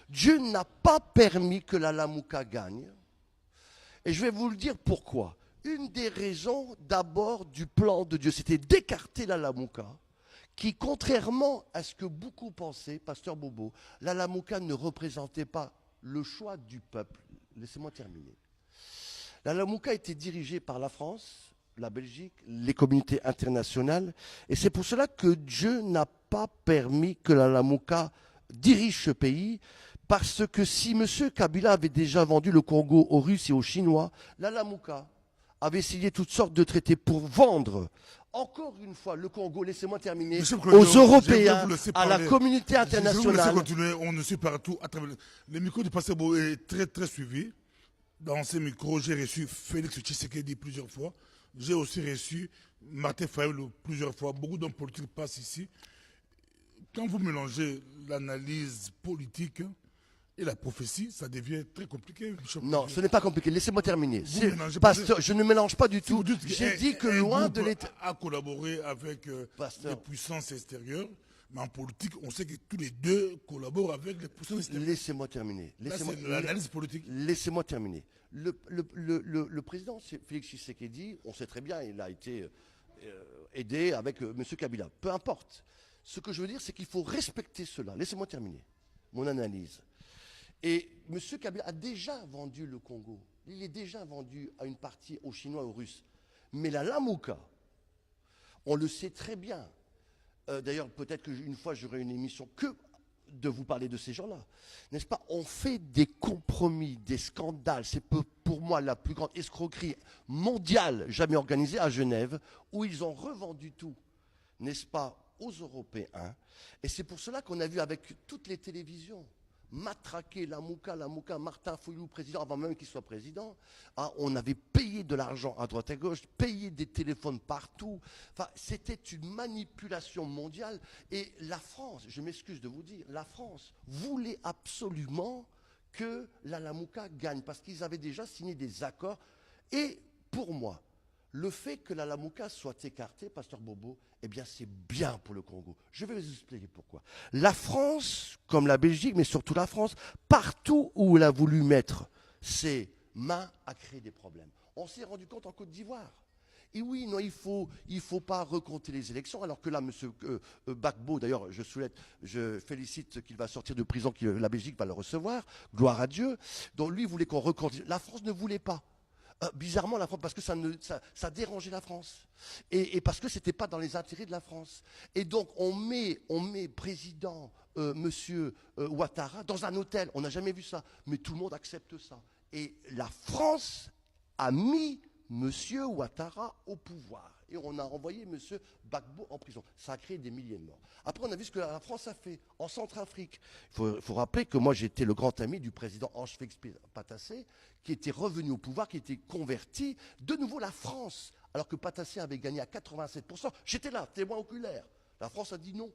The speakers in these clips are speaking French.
Dieu n'a pas permis que la Lamouka gagne. Et je vais vous le dire pourquoi. Une des raisons d'abord du plan de Dieu, c'était d'écarter la Lamouka, qui, contrairement à ce que beaucoup pensaient, Pasteur Bobo, la Lamouka ne représentait pas le choix du peuple. Laissez-moi terminer. La Lamouka était dirigée par la France, la Belgique, les communautés internationales, et c'est pour cela que Dieu n'a pas permis que la Lamouka dirige ce pays, parce que si M. Kabila avait déjà vendu le Congo aux Russes et aux Chinois, la Lamouka avait signé toutes sortes de traités pour vendre, encore une fois, le Congo, laissez-moi terminer, aux Européens, à la communauté internationale. Continuer, on ne suit partout à travers le micro du pasteur Bobo est très très suivi. Dans ces micros, j'ai reçu Félix Tshisekedi plusieurs fois. J'ai aussi reçu Martin Fayulu plusieurs fois. Beaucoup d'hommes politiques passent ici. Quand vous mélangez l'analyse politique et la prophétie, ça devient très compliqué. Non, ce n'est pas compliqué. Laissez-moi terminer. Pasteur, je ne mélange pas du tout. J'ai dit que loin de l'État. A collaboré avec les puissances extérieures. Mais en politique, on sait que tous les deux collaborent avec les puissances extérieures. Laissez-moi terminer. C'est l'analyse politique. Laissez-moi terminer. Le président Félix Tshisekedi, on sait très bien, il a été aidé avec M. Kabila. Peu importe. Ce que je veux dire, c'est qu'il faut respecter cela. Laissez-moi terminer mon analyse. Et M. Kabila a déjà vendu le Congo. Il est déjà vendu à une partie aux Chinois et aux Russes. Mais la Lamouka, on le sait très bien. D'ailleurs, peut-être qu'une fois, j'aurai une émission que de vous parler de ces gens-là. N'est-ce pas? On fait des compromis, des scandales. C'est pour moi la plus grande escroquerie mondiale jamais organisée à Genève, où ils ont revendu tout, n'est-ce pas, aux Européens. Et c'est pour cela qu'on a vu avec toutes les télévisions matraquer la Mouka, Martin Fayulu, président, avant même qu'il soit président. Ah, on avait payé de l'argent à droite à gauche, payé des téléphones partout. Enfin, c'était une manipulation mondiale. Et la France, je m'excuse de vous dire, la France voulait absolument que la Lamouka gagne, parce qu'ils avaient déjà signé des accords. Et pour moi, le fait que la Lamouka soit écartée, Pasteur Bobo, eh bien c'est bien pour le Congo. Je vais vous expliquer pourquoi. La France, comme la Belgique, mais surtout la France, partout où elle a voulu mettre ses mains, a créé des problèmes. On s'est rendu compte en Côte d'Ivoire. Et oui, non, il faut pas recompter les élections, alors que là, M. Gbagbo, d'ailleurs, je félicite qu'il va sortir de prison, que la Belgique va le recevoir, gloire à Dieu. Donc lui voulait qu'on recompte. La France ne voulait pas. Bizarrement, la France, parce que ça dérangeait la France. Et parce que ce n'était pas dans les intérêts de la France. Et donc, on met président Monsieur Ouattara dans un hôtel. On n'a jamais vu ça. Mais tout le monde accepte ça. Et la France a mis Monsieur Ouattara au pouvoir. Et on a envoyé M. Gbagbo en prison. Ça a créé des milliers de morts. Après, on a vu ce que la France a fait en Centrafrique. Il faut rappeler que moi, j'étais le grand ami du président Ange-Félix Patassé, qui était revenu au pouvoir, qui était converti. De nouveau, la France, alors que Patassé avait gagné à 87%. J'étais là, témoin oculaire. La France a dit non.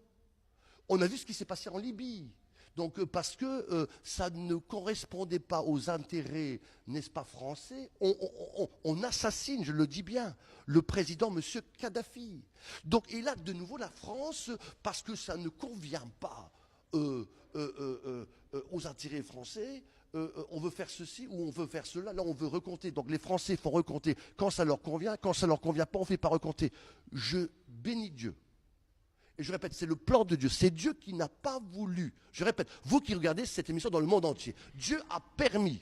On a vu ce qui s'est passé en Libye. Donc, parce que ça ne correspondait pas aux intérêts, n'est-ce pas, français, on assassine, je le dis bien, le président M. Kadhafi. Donc, et là, de nouveau, la France, parce que ça ne convient pas aux intérêts français, on veut faire ceci ou on veut faire cela, là on veut recompter. Donc les Français font recompter quand ça leur convient, quand ça leur convient pas, on ne fait pas recompter. Je bénis Dieu. Et je répète, c'est le plan de Dieu. C'est Dieu qui n'a pas voulu. Je répète, vous qui regardez cette émission dans le monde entier, Dieu a permis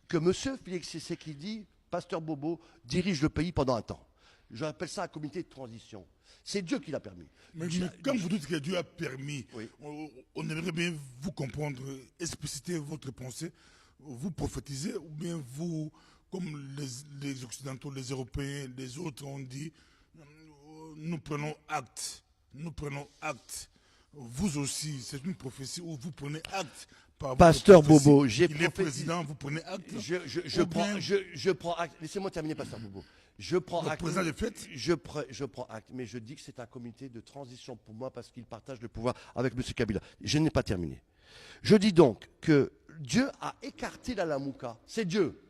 que M. Félix Tshisekedi, Pasteur Bobo, dirige le pays pendant un temps. J'appelle ça un comité de transition. C'est Dieu qui l'a permis. Mais quand vous dites que Dieu a permis, oui. on aimerait bien vous comprendre, expliciter votre pensée, vous prophétisez, ou bien vous, comme les Occidentaux, les Européens, les autres ont dit, nous prenons acte. Nous prenons acte. Vous aussi, c'est une prophétie où vous prenez acte. Par Pasteur Bobo, j'ai président, vous prenez acte. Je prends acte. Laissez-moi terminer, Pasteur Bobo. Je prends acte. Président le fait. Je prends acte, mais je dis que c'est un comité de transition pour moi parce qu'il partage le pouvoir avec M. Kabila. Je n'ai pas terminé. Je dis donc que Dieu a écarté la Lamouka. C'est Dieu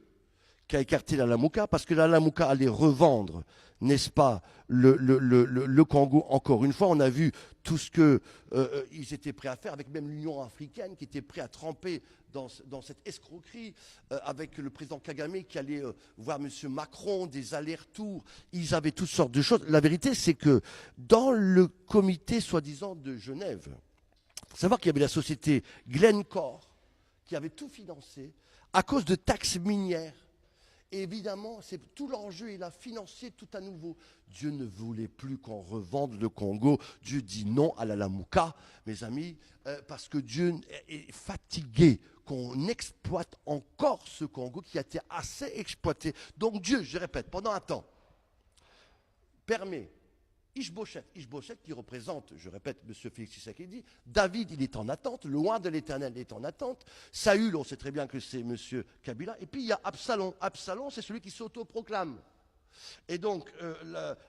qui a écarté la Lamouka, parce que la Lamouka allait revendre, n'est-ce pas, le Congo. Encore une fois, on a vu tout ce qu'ils étaient prêts à faire, avec même l'Union africaine qui était prête à tremper dans cette escroquerie, avec le président Kagame qui allait voir M. Macron, des allers-retours. Ils avaient toutes sortes de choses. La vérité, c'est que dans le comité soi-disant de Genève, savoir qu'il y avait la société Glencore qui avait tout financé à cause de taxes minières. Et évidemment, c'est tout l'enjeu, il a financé tout à nouveau. Dieu ne voulait plus qu'on revende le Congo. Dieu dit non à la Lamouka, mes amis, parce que Dieu est fatigué qu'on exploite encore ce Congo qui a été assez exploité. Donc Dieu, je répète, pendant un temps, permet Ishbosheth qui représente, je répète, M. Félix Tshisekedi, David, il est en attente, le roi de l'Éternel est en attente, Saül, on sait très bien que c'est M. Kabila, et puis il y a Absalom. Absalom, c'est celui qui s'autoproclame. Et donc,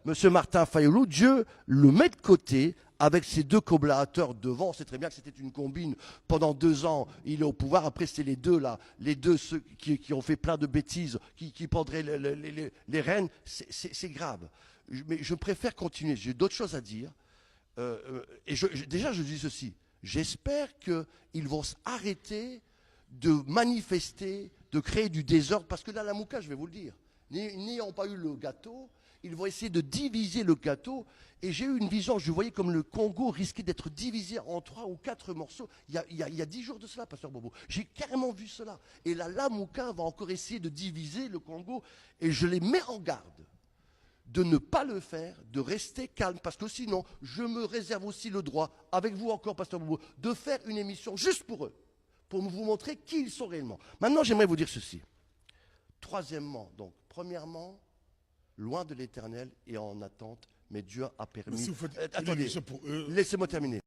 M. Martin Fayulu, Dieu le met de côté avec ses deux collaborateurs devant. On sait très bien que c'était une combine. Pendant 2 ans, il est au pouvoir. Après, c'est les deux, là, ceux qui ont fait plein de bêtises, qui prendraient les rênes. C'est grave. Mais je préfère continuer. J'ai d'autres choses à dire. Et déjà, je dis ceci. J'espère qu'ils vont s'arrêter de manifester, de créer du désordre. Parce que là, la Mouka, je vais vous le dire, n'ayant pas eu le gâteau, ils vont essayer de diviser le gâteau. Et j'ai eu une vision, je voyais comme le Congo risquait d'être divisé en 3 ou 4 morceaux. Il y a 10 jours de cela, Pasteur Bobo. J'ai carrément vu cela. Et la Lamouka va encore essayer de diviser le Congo. Et je les mets en garde de ne pas le faire, de rester calme, parce que sinon, je me réserve aussi le droit, avec vous encore, Pasteur Bobo, de faire une émission juste pour eux, pour vous montrer qui ils sont réellement. Maintenant, j'aimerais vous dire ceci. Troisièmement, donc, premièrement, loin de l'Éternel et en attente, mais Dieu a permis... Si vous faites attendez, pour eux... laissez-moi terminer.